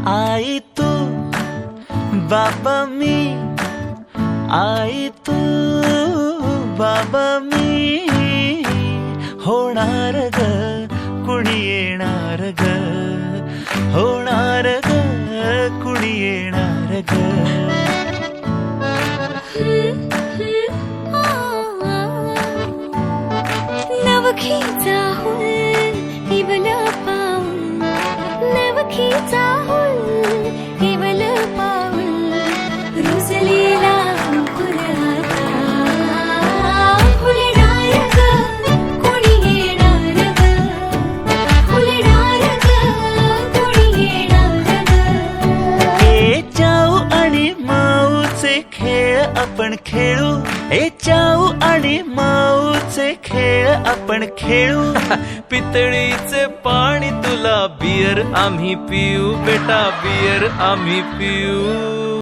आई तू बाबा मी, आई तू बाबा मी, होणार ग कुणी येणार ग, होणार ग कुणी येणार ग. नवखीचा हुल इवल पाऊल, नवखीचा हुल इवल पाऊल, रुजलेला अंकुर आता फुलणार ग कोणी येणार ग, फुलणार ग कोणी येणार ग. ए चाऊ आणि माऊचे खेळ आपण खेळू, ए चाऊ आणि माऊचे खेळ आपण खेळू. पितळीचे पाणी तुला, बियर आम्ही पिऊ बेटा, बियर आम्ही पिऊ.